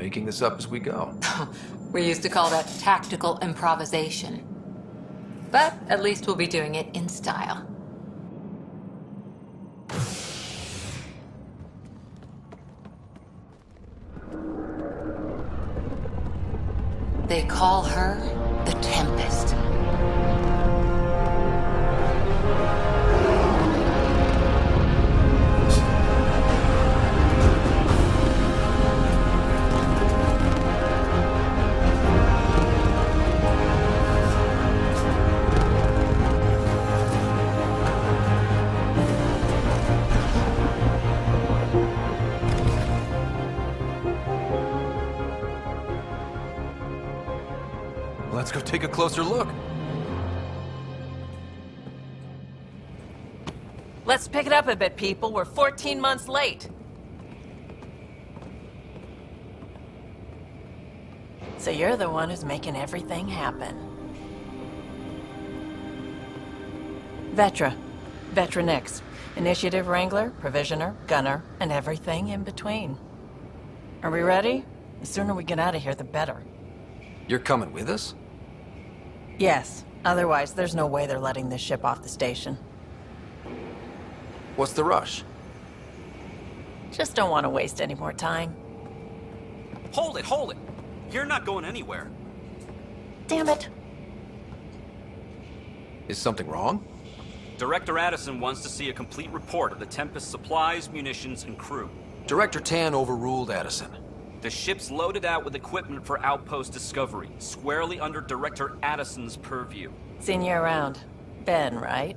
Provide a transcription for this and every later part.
making this up as we go. We used to call that tactical improvisation. But at least we'll be doing it in style. They call her the Tempest. Let's go take a closer look. Let's pick it up a bit, people. We're 14 months late. So you're the one who's making everything happen. Vetra. Vetronix. Initiative Wrangler, Provisioner, Gunner, and everything in between. Are we ready? The sooner we get out of here, the better. You're coming with us? Yes. Otherwise, there's no way they're letting this ship off the station. What's the rush? Just don't want to waste any more time. Hold it, hold it! You're not going anywhere. Damn it. Is something wrong? Director Addison wants to see a complete report of the Tempest's supplies, munitions, and crew. Director Tan overruled Addison. The ship's loaded out with equipment for outpost discovery, squarely under Director Addison's purview. Seen you around. Ben, right?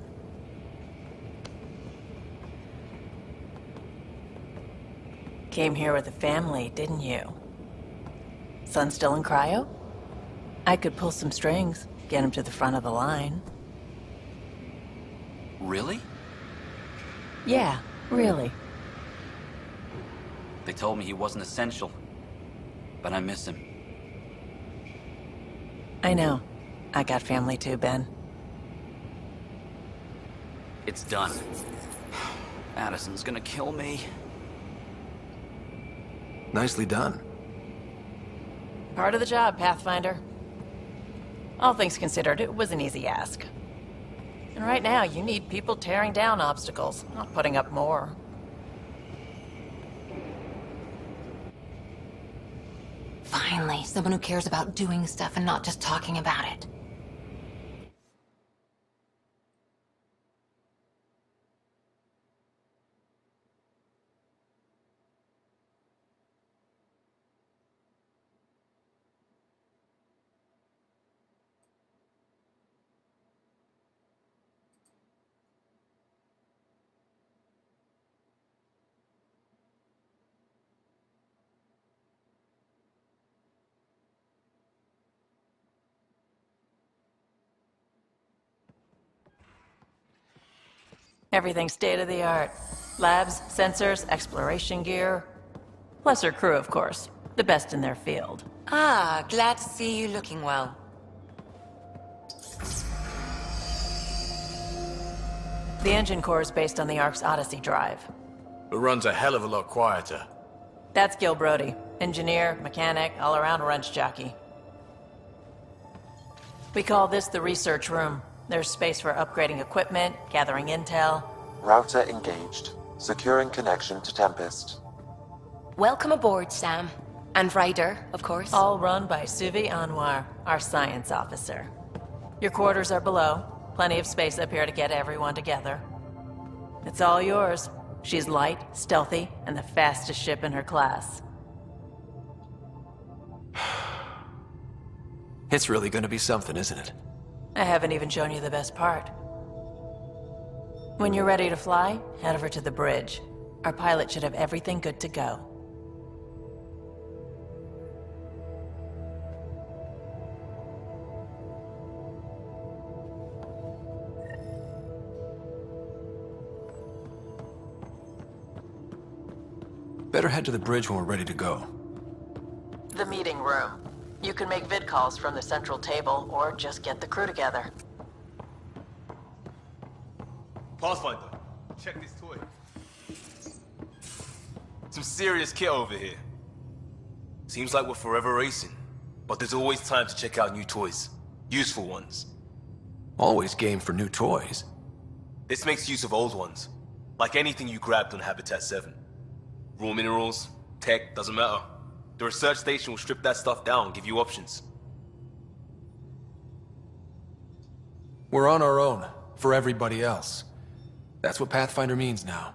Came here with a family, didn't you? Son still in cryo? I could pull some strings, get him to the front of the line. Really? Yeah, really. They told me he wasn't essential, but I miss him. I know. I got family too, Ben. It's done. Addison's gonna kill me. Nicely done. Part of the job, Pathfinder. All things considered, it was an easy ask. And right now, you need people tearing down obstacles, not putting up more. Finally, someone who cares about doing stuff and not just talking about it. Everything state-of-the-art. Labs, sensors, exploration gear. Lesser crew, of course. The best in their field. Ah, glad to see you looking well. The engine core is based on the Ark's Odyssey drive. It runs a hell of a lot quieter. That's Gil Brody. Engineer, mechanic, all-around wrench jockey. We call this the research room. There's space for upgrading equipment, gathering intel. Router engaged. Securing connection to Tempest. Welcome aboard, Sam. And Ryder, of course. All run by Suvi Anwar, our science officer. Your quarters are below. Plenty of space up here to get everyone together. It's all yours. She's light, stealthy, and the fastest ship in her class. It's really gonna be something, isn't it? I haven't even shown you the best part. When you're ready to fly, head over to the bridge. Our pilot should have everything good to go. Better head to the bridge when we're ready to go. The meeting room. You can make vid calls from the central table, or just get the crew together. Pathfinder, check this toy. Some serious kit over here. Seems like we're forever racing. But there's always time to check out new toys. Useful ones. Always game for new toys. This makes use of old ones. Like anything you grabbed on Habitat 7. Raw minerals, tech, doesn't matter. The research station will strip that stuff down and give you options. We're on our own, for everybody else. That's what Pathfinder means now.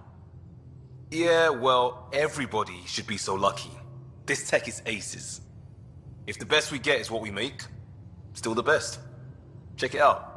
Yeah, well, everybody should be so lucky. This tech is aces. If the best we get is what we make, still the best. Check it out.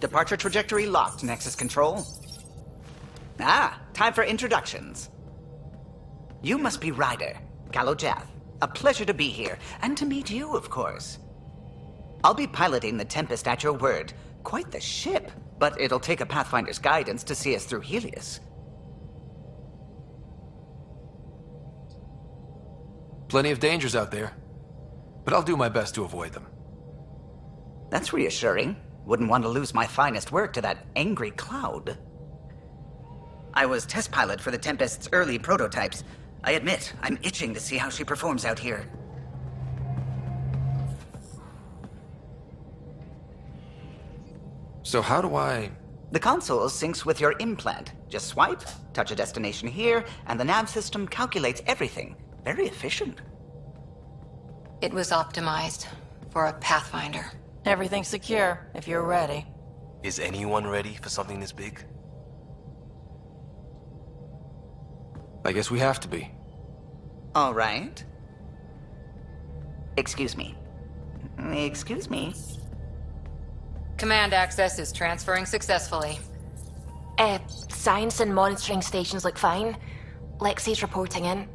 Departure trajectory locked, Nexus Control. Ah, time for introductions. You must be Ryder, Kalojath. A pleasure to be here, and to meet you, of course. I'll be piloting the Tempest at your word. Quite the ship, but it'll take a Pathfinder's guidance to see us through Helios. Plenty of dangers out there, but I'll do my best to avoid them. That's reassuring. Wouldn't want to lose my finest work to that angry cloud. I was test pilot for the Tempest's early prototypes. I admit, I'm itching to see how she performs out here. So how do I... The console syncs with your implant. Just swipe, touch a destination here, and the nav system calculates everything. Very efficient. It was optimized for a Pathfinder. Everything's secure, if you're ready. Is anyone ready for something this big? I guess we have to be. All right. Excuse me. Excuse me. Command access is transferring successfully. Science and monitoring stations look fine. Lexi's reporting in.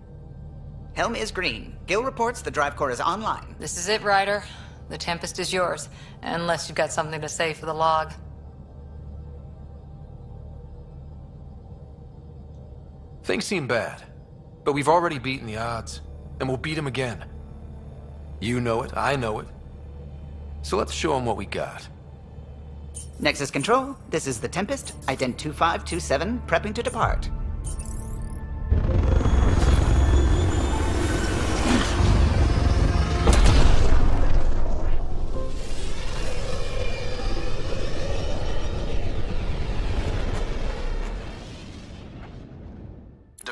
Helm is green. Gil reports the drive core is online. This is it, Ryder. The Tempest is yours, unless you've got something to say for the log. Things seem bad, but we've already beaten the odds, and we'll beat them again. You know it, I know it. So let's show them what we got. Nexus Control, this is the Tempest, ident 2527, prepping to depart.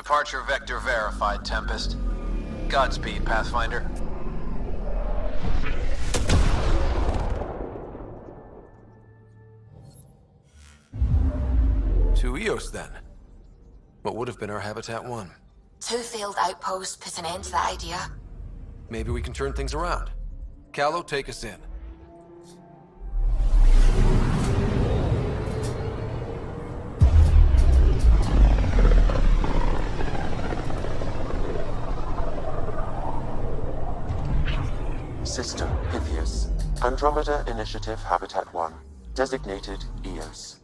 Departure vector verified, Tempest. Godspeed, Pathfinder. To Eos, then. What would have been our Habitat 1. 2 failed outposts put an end to that idea. Maybe we can turn things around. Callow, take us in. System Pythias. Andromeda Initiative Habitat 1. Designated Eos.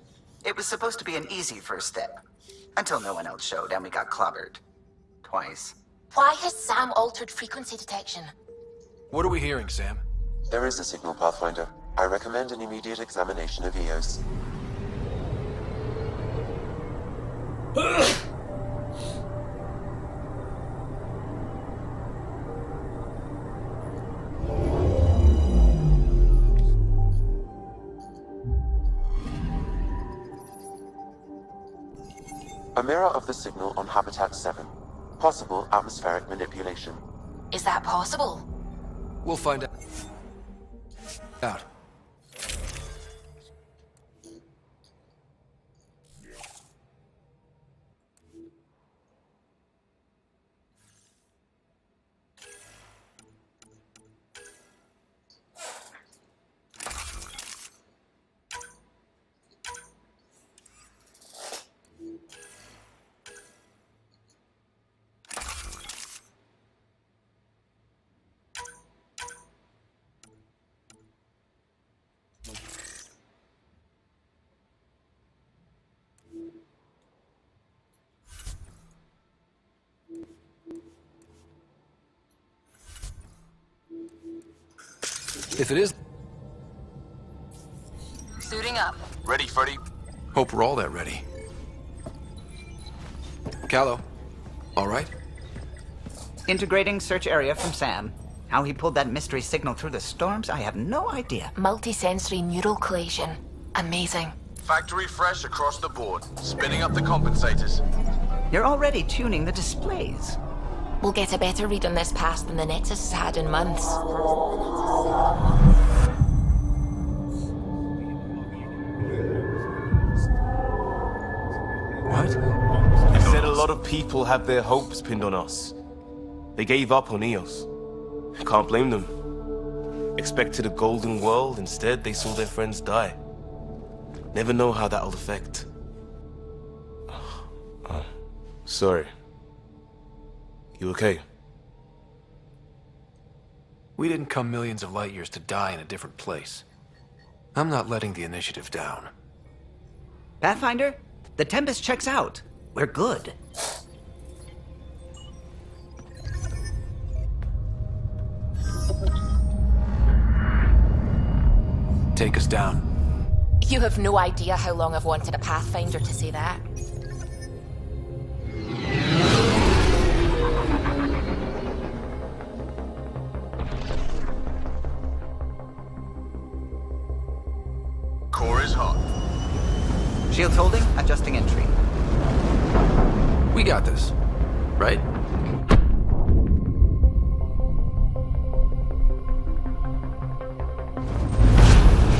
It was supposed to be an easy first step. Until no one else showed and we got clobbered. Twice. Why has Sam altered frequency detection? What are we hearing, Sam? There is a signal, Pathfinder. I recommend an immediate examination of Eos. A mirror of the signal on Habitat 7. Possible atmospheric manipulation. Is that possible? We'll find out. If it is... Suiting up. Ready, Freddy? Hope we're all that ready. Callow, all right? Integrating search area from Sam. How he pulled that mystery signal through the storms, I have no idea. Multisensory neural collation. Amazing. Factory fresh across the board. Spinning up the compensators. You're already tuning the displays. We'll get a better read on this pass than the Nexus has had in months. What? They said a lot of people have their hopes pinned on us. They gave up on Eos. Can't blame them. Expected a golden world, instead they saw their friends die. Never know how that'll affect. Sorry. You okay? We didn't come millions of light years to die in a different place. I'm not letting the initiative down. Pathfinder, the Tempest checks out. We're good. Take us down. You have no idea how long I've wanted a Pathfinder to say that. Core is hot. Shields holding, adjusting entry. We got this, right?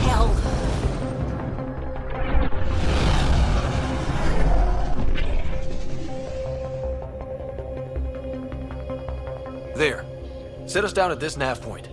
Hell. There. Set us down at this nav point.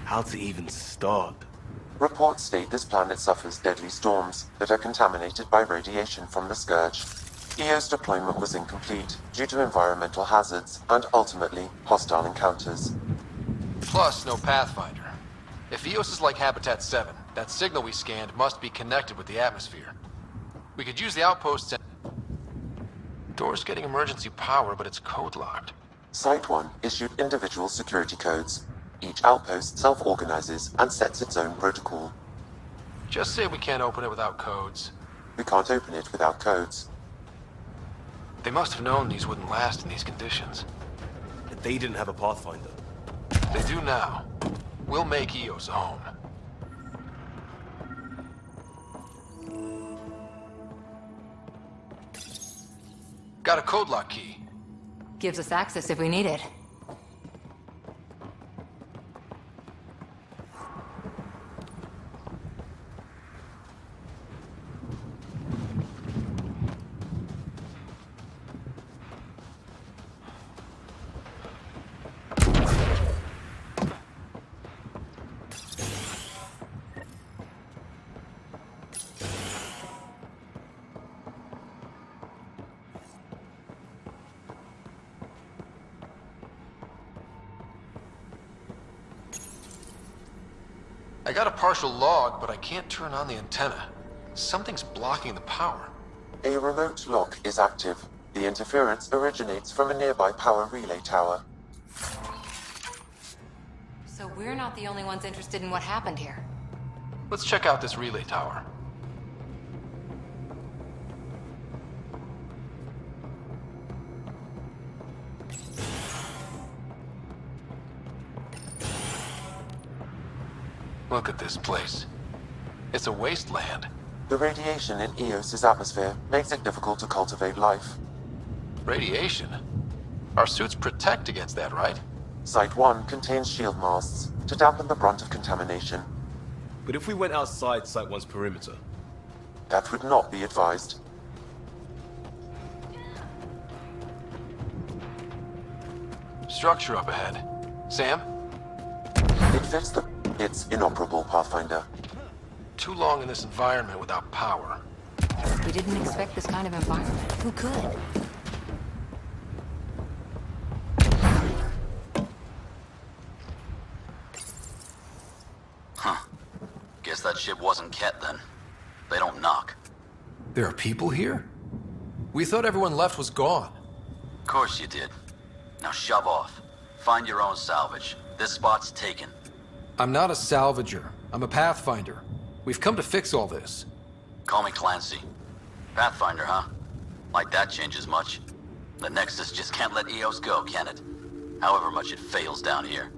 How to even start? Reports state this planet suffers deadly storms that are contaminated by radiation from the Scourge. EO's deployment was incomplete due to environmental hazards and ultimately hostile encounters. Plus, no Pathfinder. If Eos is like Habitat 7, That signal we scanned must be connected with the atmosphere. We could use the outposts and... Door's getting emergency power, but it's code-locked. Site 1 issued individual security codes. Each outpost self-organizes and sets its own protocol. Just say we can't open it without codes. We can't open it without codes. They must have known these wouldn't last in these conditions. They didn't have a Pathfinder. They do now. We'll make EOS a home. Got a code lock key. Gives us access if we need it. I got a partial log, but I can't turn on the antenna. Something's blocking the power. A remote lock is active. The interference originates from a nearby power relay tower. So we're not the only ones interested in what happened here. Let's check out this relay tower. Look at this place. It's a wasteland. The radiation in Eos's atmosphere makes it difficult to cultivate life. Radiation? Our suits protect against that, right? Site 1 contains shield masts to dampen the brunt of contamination. But if we went outside Site 1's perimeter? That would not be advised. Structure up ahead. Sam? It's inoperable, Pathfinder. Too long in this environment without power. We didn't expect this kind of environment. Who could? Huh. Guess that ship wasn't Kett then. They don't knock. There are people here? We thought everyone left was gone. Of course you did. Now shove off. Find your own salvage. This spot's taken. I'm not a salvager. I'm a Pathfinder. We've come to fix all this. Call me Clancy. Pathfinder, huh? Like that changes much. The Nexus just can't let EOS go, can it? However much it fails down here.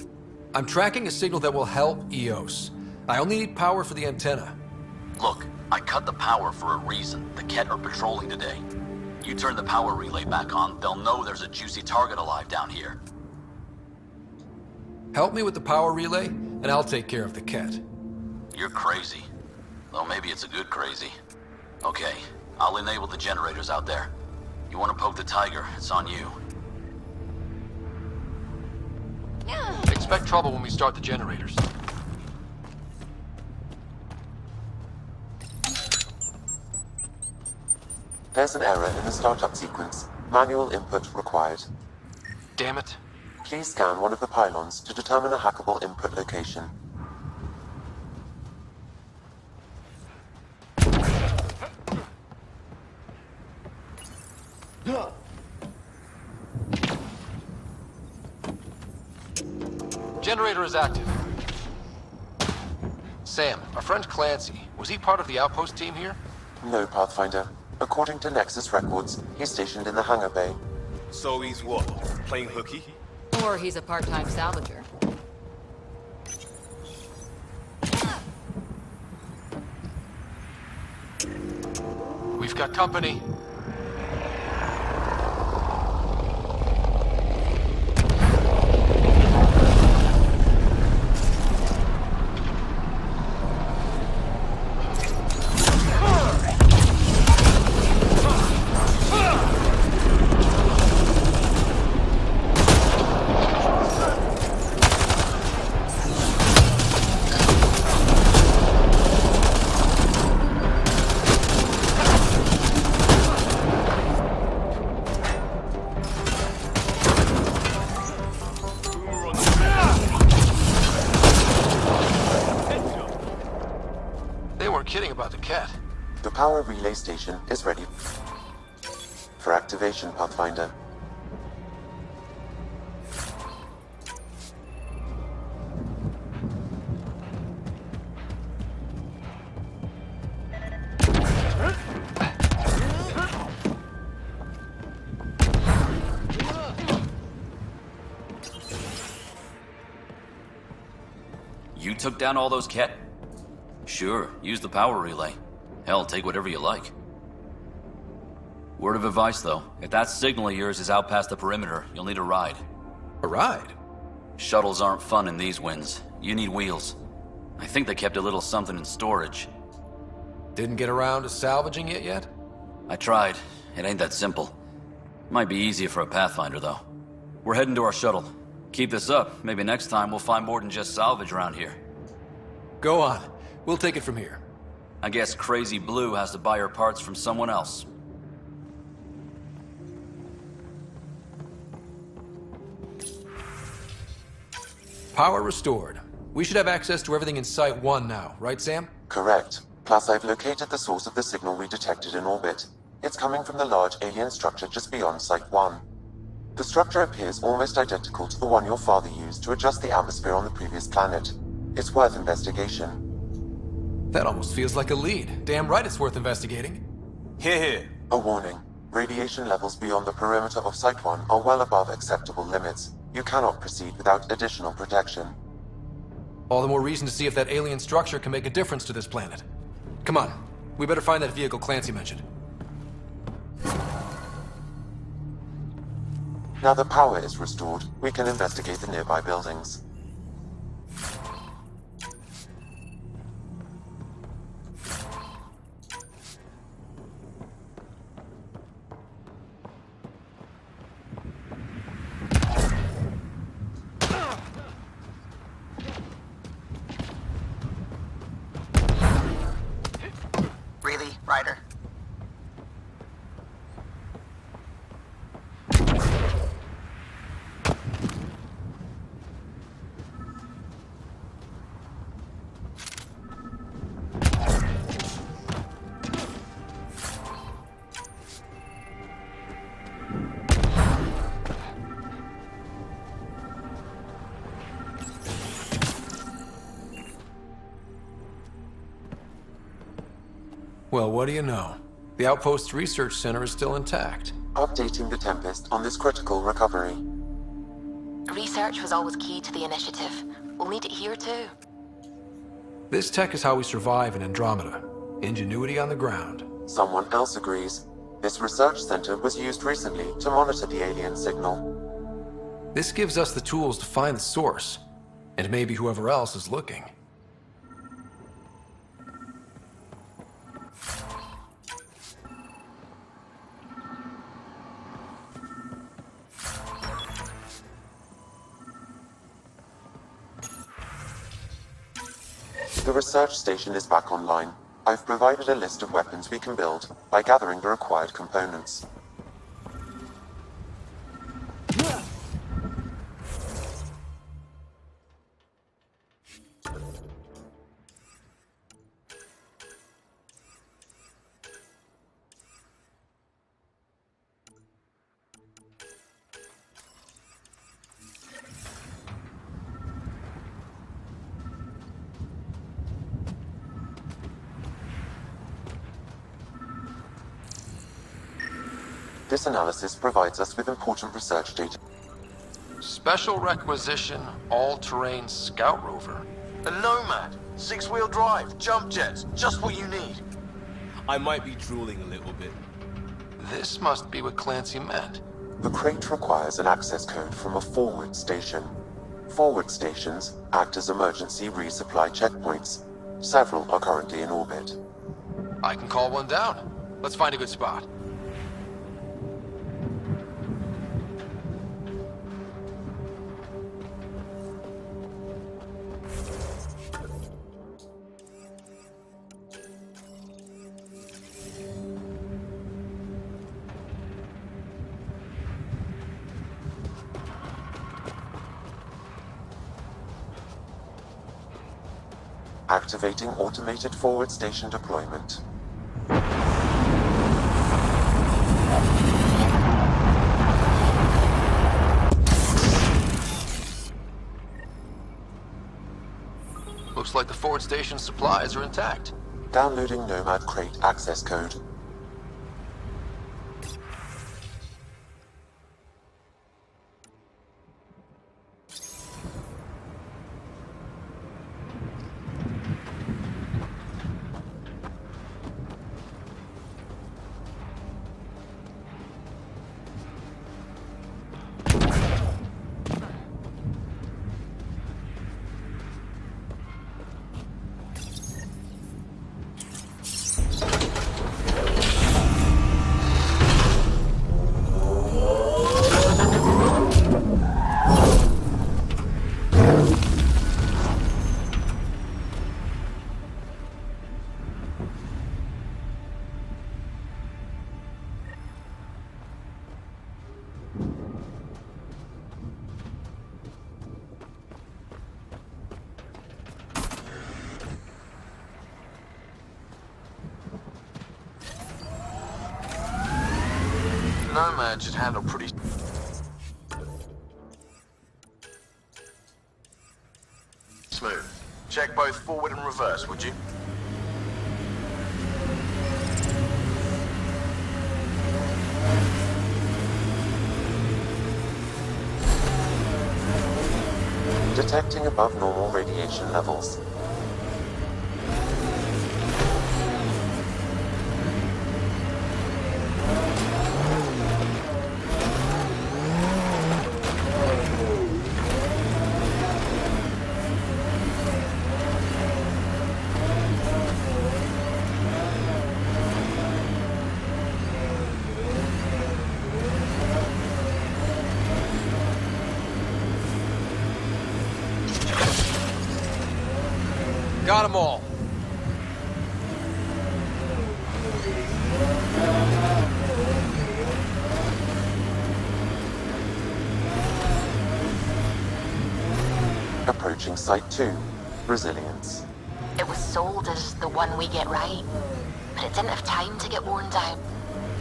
I'm tracking a signal that will help EOS. I only need power for the antenna. Look, I cut the power for a reason. The Kett are patrolling today. You turn the power relay back on, they'll know there's a juicy target alive down here. Help me with the power relay, and I'll take care of the Kett. You're crazy. Though maybe it's a good crazy. Okay, I'll enable the generators out there. You want to poke the tiger, it's on you. Expect trouble when we start the generators. There's an error in the startup sequence. Manual input required. Damn it. Please scan one of the pylons to determine a hackable input location. Generator is active. Sam, our friend Clancy, was he part of the outpost team here? No, Pathfinder. According to Nexus records, he's stationed in the hangar bay. So he's what? Playing hooky? Or he's a part-time salvager. We've got company. kidding about the Kett. The power relay station is ready for activation, Pathfinder. You took down all those Kett? Sure, use the power relay. Hell, take whatever you like. Word of advice, though. If that signal of yours is out past the perimeter, you'll need a ride. A ride? Shuttles aren't fun in these winds. You need wheels. I think they kept a little something in storage. Didn't get around to salvaging it yet? I tried. It ain't that simple. Might be easier for a Pathfinder, though. We're heading to our shuttle. Keep this up. Maybe next time we'll find more than just salvage around here. Go on. We'll take it from here. I guess Crazy Blue has to buy her parts from someone else. Power restored. We should have access to everything in Site 1 now, right, Sam? Correct. Plus, I've located the source of the signal we detected in orbit. It's coming from the large alien structure just beyond Site 1. The structure appears almost identical to the one your father used to adjust the atmosphere on the previous planet. It's worth investigation. That almost feels like a lead. Damn right it's worth investigating. Here, here. A warning. Radiation levels beyond the perimeter of Site 1 are well above acceptable limits. You cannot proceed without additional protection. All the more reason to see if that alien structure can make a difference to this planet. Come on. We better find that vehicle Clancy mentioned. Now the power is restored, we can investigate the nearby buildings. Really, Ryder? Well, what do you know? The Outpost's research center is still intact. Updating the Tempest on this critical recovery. Research was always key to the initiative. We'll need it here too. This tech is how we survive in Andromeda. Ingenuity on the ground. Someone else agrees. This research center was used recently to monitor the alien signal. This gives us the tools to find the source, and maybe whoever else is looking. The research station is back online. I've provided a list of weapons we can build by gathering the required components. This analysis provides us with important research data. Special requisition, all-terrain scout rover. A Nomad, 6-wheel drive, jump jets, just what you need. I might be drooling a little bit. This must be what Clancy meant. The crate requires an access code from a forward station. Forward stations act as emergency resupply checkpoints. Several are currently in orbit. I can call one down. Let's find a good spot. Activating automated forward station deployment. Looks like the forward station supplies are intact. Downloading Nomad Crate access code. Nomad should handle pretty... smooth. Check both forward and reverse, would you? Detecting above normal radiation levels. Got them all. Approaching Site 2. Resilience. It was sold as the one we get right, but it didn't have time to get worn down.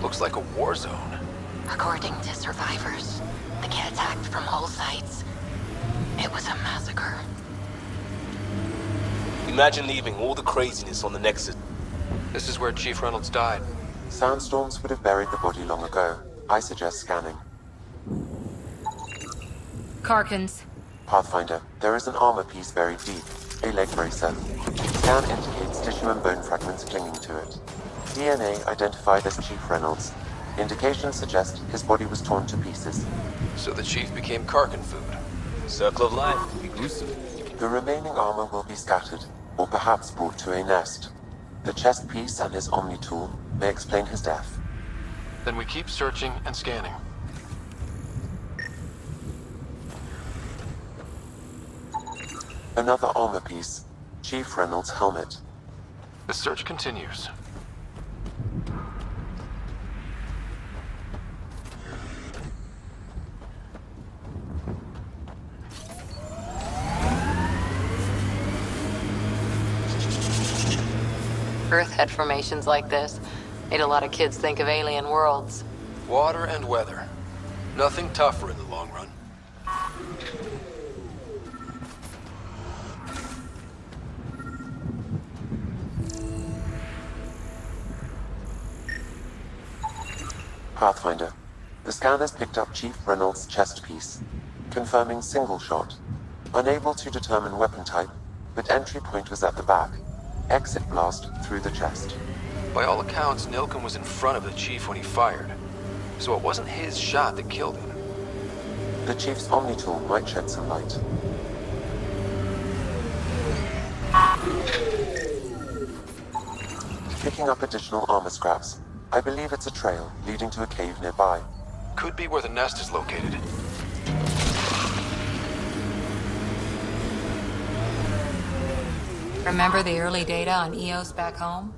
Looks like a war zone. According to survivors, the Kett attacked from all sides. It was a massacre. Imagine leaving all the craziness on the Nexus. This is where Chief Reynolds died. Sandstorms would have buried the body long ago. I suggest scanning. Karkins. Pathfinder, there is an armor piece buried deep. A leg bracer. Scan indicates tissue and bone fragments clinging to it. DNA identified as Chief Reynolds. Indications suggest his body was torn to pieces. So the Chief became Karkin food. Circle of life would be gruesome. The remaining armor will be scattered, or perhaps brought to a nest. The chest piece and his Omni tool may explain his death. Then we keep searching and scanning. Another armor piece. Chief Reynolds' helmet. The search continues. Earth had formations like this. Made a lot of kids think of alien worlds. Water and weather. Nothing tougher in the long run. Pathfinder. The scanners picked up Chief Reynolds' chest piece, confirming single shot. Unable to determine weapon type, but entry point was at the back. Exit blast through the chest. By all accounts, Nilken was in front of the Chief when he fired. So it wasn't his shot that killed him. The Chief's Omni tool might shed some light. Picking up additional armor scraps. I believe it's a trail leading to a cave nearby. Could be where the nest is located. Remember the early data on EOS back home?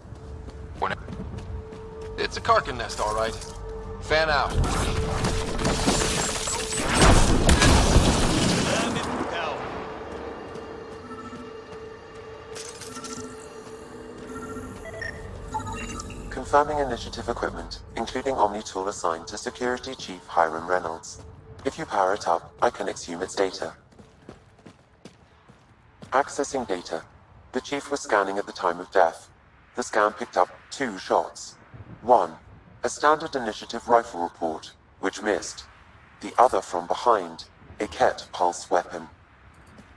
It's a Karkin nest, all right. Fan out. Confirming initiative equipment, including Omni tool assigned to Security Chief Hiram Reynolds. If you power it up, I can exhume its data. Accessing data. The Chief was scanning at the time of death. The scan picked up 2 shots. 1. A standard initiative rifle report, which missed. The other from behind, a Kett pulse weapon.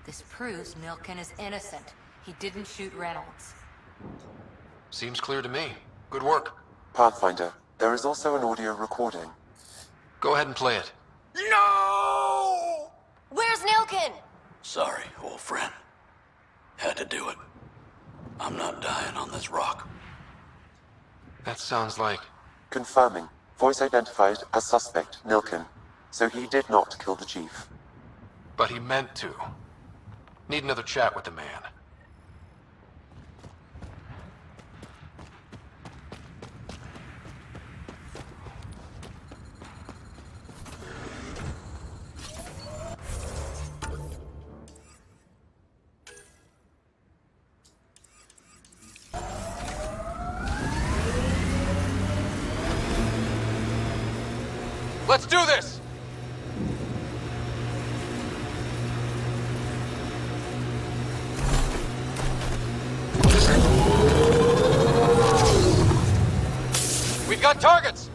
This proves Milken is innocent. He didn't shoot Reynolds. Seems clear to me. Good work. Pathfinder, there is also an audio recording. Go ahead and play it. No! Where's Nilkin? Sorry, old friend. Had to do it. I'm not dying on this rock. That sounds like... Confirming. Voice identified as suspect, Nilkin. So he did not kill the Chief. But he meant to. Need another chat with the man. Let's do this! We've got targets!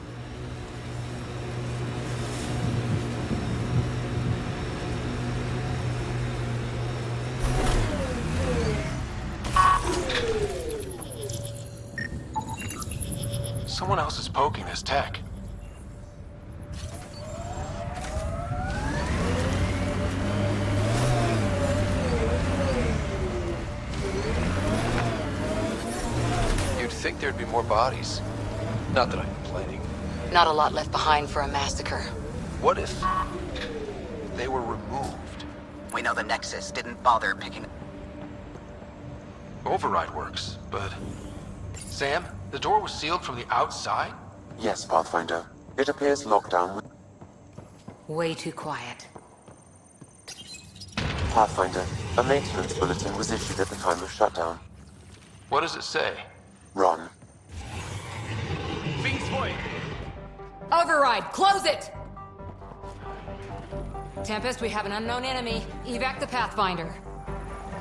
Someone else is poking this tech. You'd think there'd be more bodies. Not that I'm complaining. Not a lot left behind for a massacre. What if they were removed? We know the Nexus didn't bother picking... Override works, but... Sam, the door was sealed from the outside? Yes, Pathfinder. It appears locked down with... Way too quiet. Pathfinder, a maintenance bulletin was issued at the time of shutdown. What does it say? Run. Override, close it! Tempest, we have an unknown enemy. Evac the Pathfinder.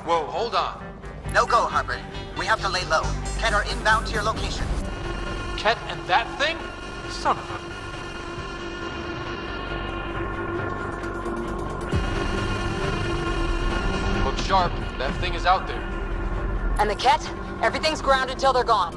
Whoa, hold on. No go, Harper. We have to lay low. Kett are inbound to your location. Kett and that thing? Son of a... Look sharp. That thing is out there. And the Kett? Everything's grounded till they're gone.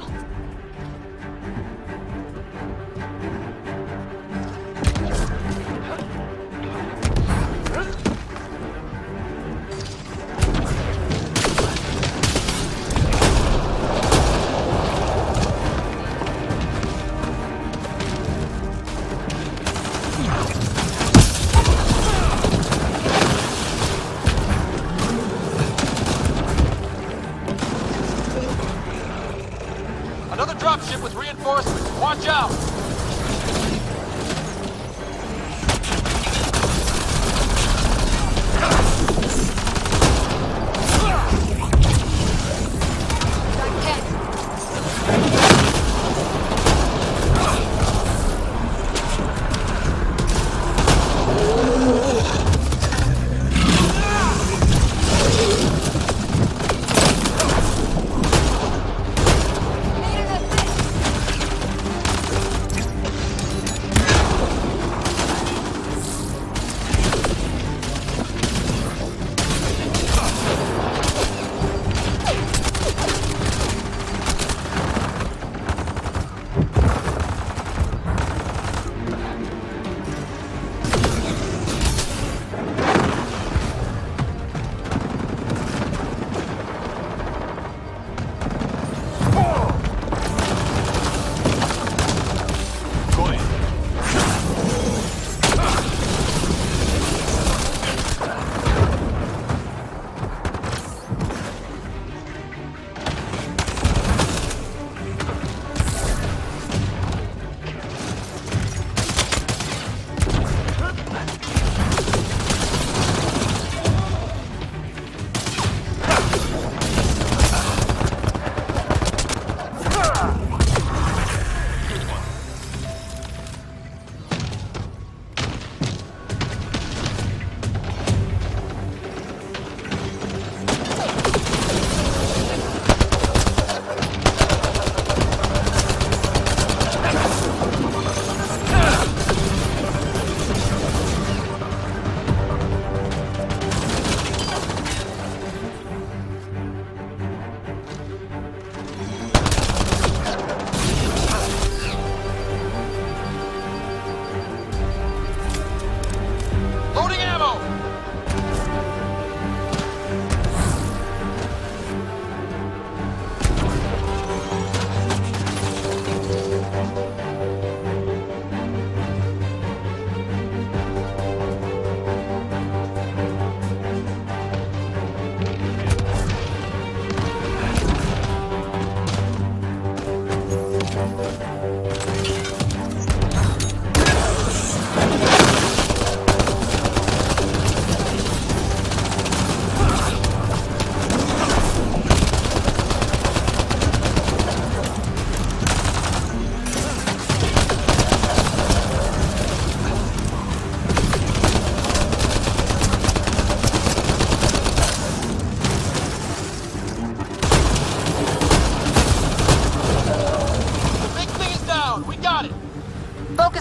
Another dropship with reinforcements. Watch out!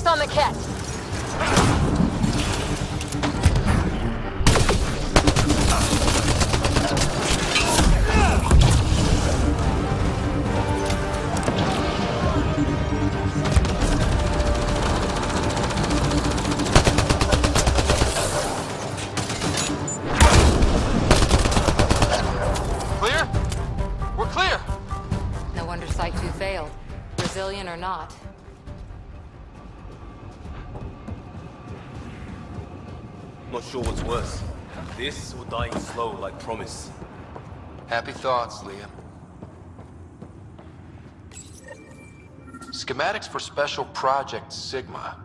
on the Kett. Clear? We're clear! No wonder Site 2 failed. Brazilian or not. Not sure what's worse. This or dying slow like Promise. Happy thoughts, Liam. Schematics for Special Project Sigma.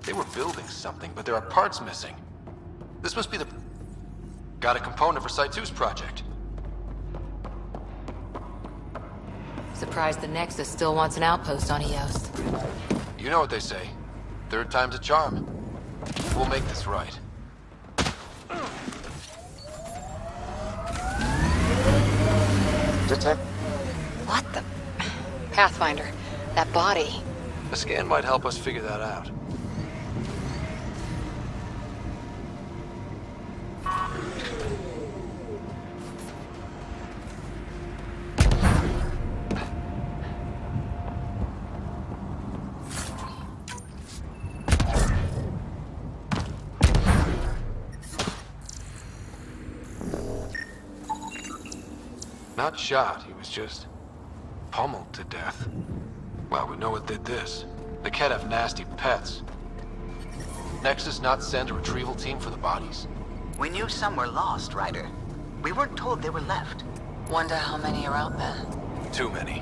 They were building something, but there are parts missing. This must be the... Got a component for Site 2's project. Surprised the Nexus still wants an outpost on Eos. You know what they say. Third time's a charm. We'll make this right. Detect. What the... Pathfinder, that body. A scan might help us figure that out. Not shot, he was just pummeled to death. Well, we know what did this. The Kett have nasty pets. Nexus not send a retrieval team for the bodies? We knew some were lost, Ryder. We weren't told they were left. Wonder how many are out there. Too many.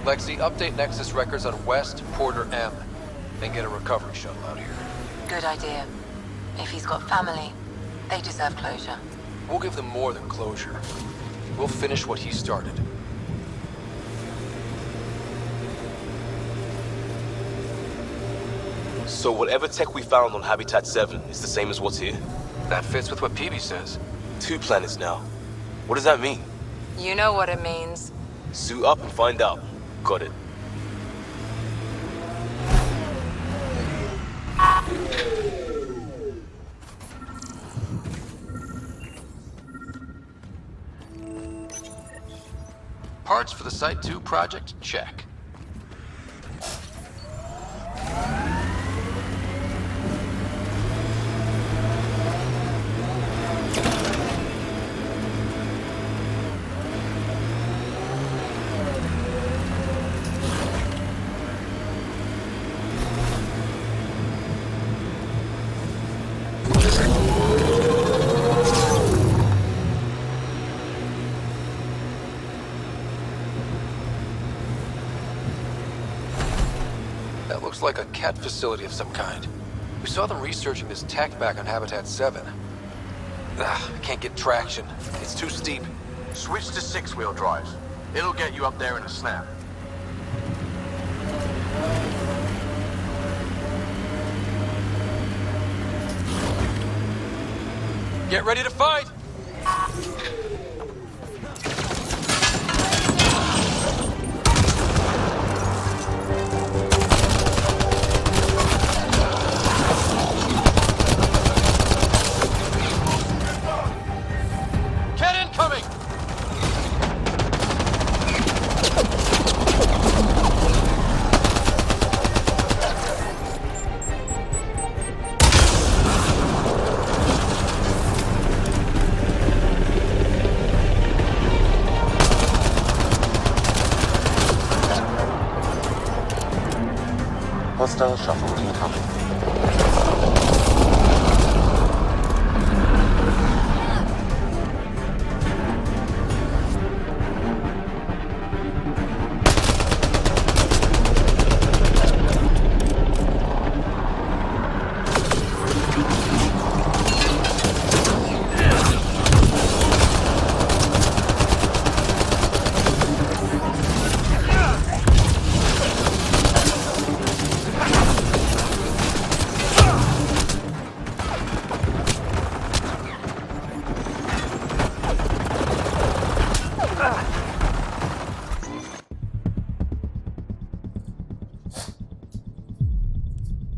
Lexi, update Nexus records on West Porter M. And get a recovery shuttle out here. Good idea. If he's got family, they deserve closure. We'll give them more than closure. We'll finish what he started. So whatever tech we found on Habitat 7 is the same as what's here? That fits with what Peavy says. 2 planets now. What does that mean? You know what it means. Suit up and find out. Got it. Parts for the Site 2 project? Check. Looks like a Kett facility of some kind. We saw them researching this tech back on Habitat 7. I can't get traction. It's too steep. Switch to 6-wheel drive. It'll get you up there in a snap. Get ready to fight! Hostile shuttle incoming.